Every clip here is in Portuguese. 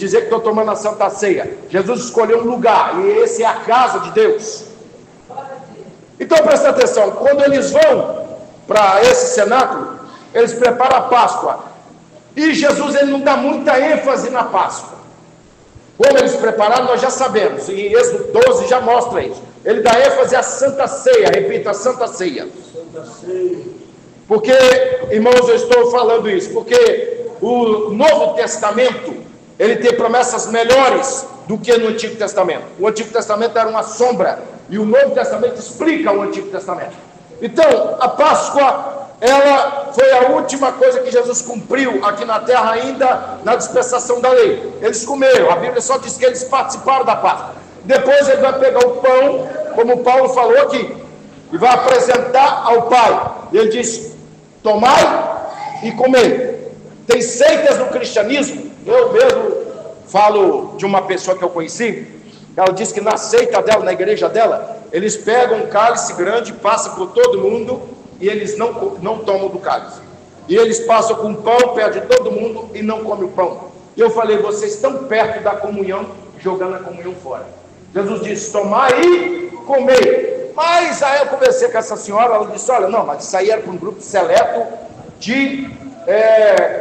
dizer que estou tomando a Santa Ceia. Jesus escolheu um lugar, e esse é a casa de Deus. Então presta atenção, quando eles vão para esse cenáculo, eles preparam a Páscoa. E Jesus, ele não dá muita ênfase na Páscoa. Como eles prepararam, nós já sabemos. E Êxodo 12 já mostra isso. Ele dá ênfase à Santa Ceia. Repita, Santa Ceia. Santa Ceia. Porque, irmãos, eu estou falando isso, porque o Novo Testamento, ele tem promessas melhores do que no Antigo Testamento. O Antigo Testamento era uma sombra, e o Novo Testamento explica o Antigo Testamento. Então, a Páscoa, ela foi a última coisa que Jesus cumpriu aqui na terra, ainda na dispensação da lei. Eles comeram, a Bíblia só diz que eles participaram da Páscoa. Depois ele vai pegar o pão, como Paulo falou aqui, e vai apresentar ao Pai. E ele diz: tomai e comei. Tem seitas no cristianismo. Eu mesmo falo de uma pessoa que eu conheci. Ela disse que na seita dela, na igreja dela, eles pegam um cálice grande, passam por todo mundo, e eles não tomam do cálice. E eles passam com pão perto de todo mundo e não comem o pão. E eu falei: vocês estão perto da comunhão, jogando a comunhão fora. Jesus disse: tomai e comei. Mas aí eu conversei com essa senhora, ela disse: olha, não, mas isso aí era para um grupo seleto de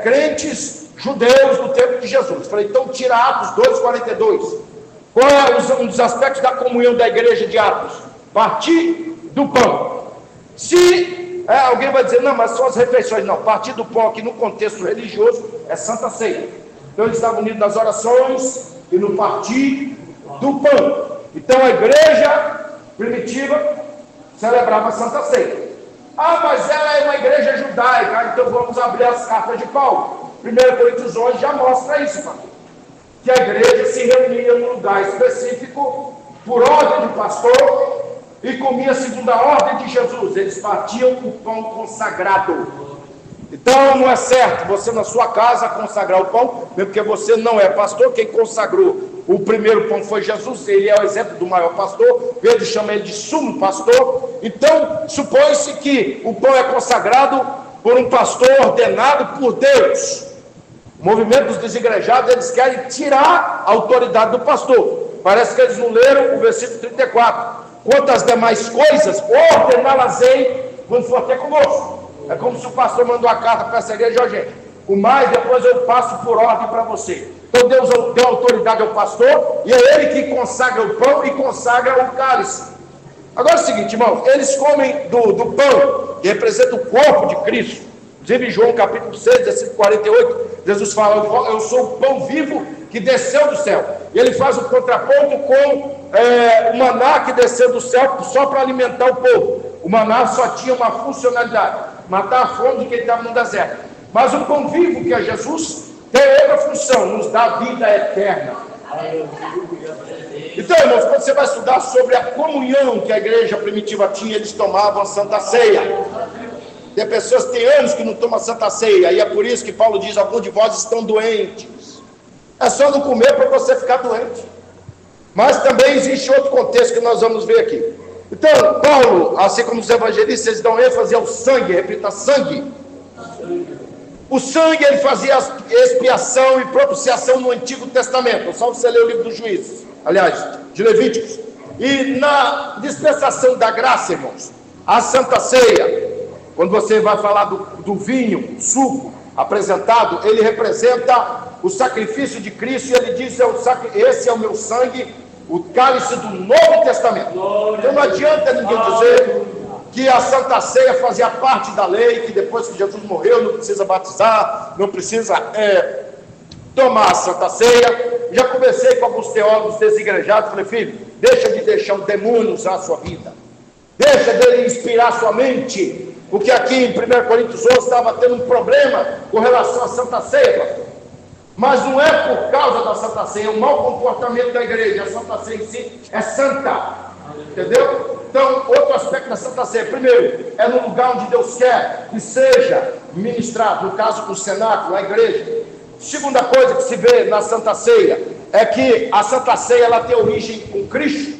crentes judeus do tempo de Jesus. Falei: então tira Atos 2,42. Qual é um dos aspectos da comunhão da igreja de Atos? Partir do pão. Se alguém vai dizer: não, mas são as refeições. Não, partir do pão aqui no contexto religioso é Santa Ceia. Então eles estavam unidos nas orações e no partir do pão. Então a igreja primitiva celebrava a Santa Ceia. Ah, mas ela é uma igreja judaica, então vamos abrir as cartas de Paulo. 1 Coríntios 11 já mostra isso, pastor. Que a igreja se reunia num lugar específico, por ordem do pastor, e comia segundo a ordem de Jesus. Eles partiam o pão consagrado. Então não é certo você na sua casa consagrar o pão, mesmo porque você não é pastor. Quem consagrou o primeiro pão foi Jesus, ele é o exemplo do maior pastor. Pedro chama ele de sumo pastor. Então supõe-se que o pão é consagrado por um pastor ordenado por Deus. O movimento dos desigrejados, eles querem tirar a autoridade do pastor. Parece que eles não leram o versículo 34. Quanto às demais coisas, ordená-las-ei quando for até conosco. É como se o pastor mandou a carta para essa igreja: ó, gente, o mais depois eu passo por ordem para você. Então Deus deu autoridade ao pastor, e é ele que consagra o pão e consagra o cálice. Agora é o seguinte, irmão, eles comem do pão, que representa o corpo de Cristo. Inclusive em João capítulo 6, versículo 48, Jesus fala: eu sou o pão vivo que desceu do céu. E ele faz o contraponto com o maná que desceu do céu só para alimentar o povo. O maná só tinha uma funcionalidade: matar a fome de quem estava no deserto. Mas o pão vivo, que é Jesus, tem outra função: nos dá vida eterna. Então, irmãos, quando você vai estudar sobre a comunhão que a igreja primitiva tinha, eles tomavam a Santa Ceia. Tem pessoas que têm anos que não tomam a Santa Ceia, e é por isso que Paulo diz: alguns de vós estão doentes. É só não comer para você ficar doente. Mas também existe outro contexto que nós vamos ver aqui. Então, Paulo, assim como os evangelistas, eles dão ênfase ao sangue. Repita: sangue. O sangue, ele fazia expiação e propiciação no Antigo Testamento. Só você ler o livro dos Juízes, aliás, de Levíticos. E na dispensação da graça, irmãos, a Santa Ceia, quando você vai falar do vinho, suco apresentado, ele representa o sacrifício de Cristo, e ele diz: esse é o meu sangue, o cálice do Novo Testamento. Então não adianta ninguém dizer que a Santa Ceia fazia parte da lei, que depois que Jesus morreu não precisa batizar, não precisa tomar a Santa Ceia. Já conversei com alguns teólogos desigrejados, falei: filho, deixa de deixar o demônio usar a sua vida, deixa dele inspirar a sua mente, porque aqui em 1 Coríntios 11 estava tendo um problema com relação à Santa Ceia, pastor. Mas não é por causa da Santa Ceia, é o mau comportamento da igreja. A Santa Ceia em si é santa, entendeu? Então, outro aspecto da Santa Ceia: primeiro, é no lugar onde Deus quer que seja ministrado, no caso do cenáculo, a igreja. Segunda coisa que se vê na Santa Ceia é que a Santa Ceia, ela tem origem com Cristo,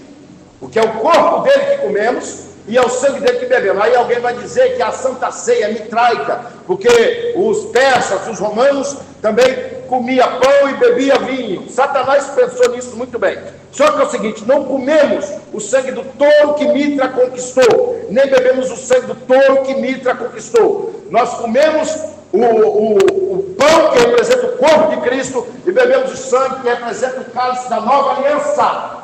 porque é o corpo dele que comemos e é o sangue dele que bebemos. Aí alguém vai dizer que a Santa Ceia é mitraica, porque os persas, os romanos também comia pão e bebia vinho. Satanás pensou nisso muito bem. Só que é o seguinte: não comemos o sangue do touro que Mitra conquistou, nem bebemos o sangue do touro que Mitra conquistou. Nós comemos o pão que representa o corpo de Cristo e bebemos o sangue que representa o cálice da nova aliança.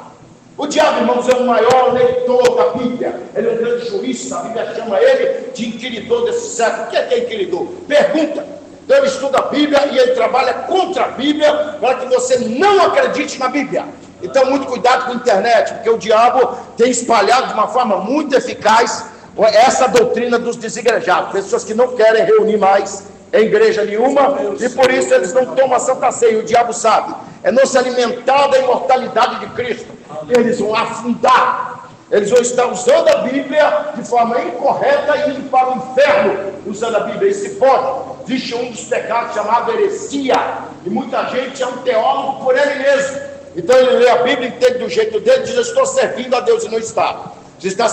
O diabo, irmãos, é o maior leitor da Bíblia. Ele é um grande jurista. A Bíblia chama ele de inquiridor desse século. O que é inquiridor? Pergunta. Então ele estuda a Bíblia e ele trabalha contra a Bíblia para que você não acredite na Bíblia. Então muito cuidado com a internet, porque o diabo tem espalhado de uma forma muito eficaz essa doutrina dos desigrejados, pessoas que não querem reunir mais em igreja nenhuma, e por isso eles não tomam a Santa Ceia. O diabo sabe, é não se alimentar da imortalidade de Cristo. Eles vão afundar, eles vão estar usando a Bíblia de forma incorreta e indo para o inferno usando a Bíblia. E se pode, existe um dos pecados chamado heresia, e muita gente é um teólogo por ele mesmo. Então ele lê a Bíblia, entende do jeito dele, diz: eu estou servindo a Deus, e não está. Você está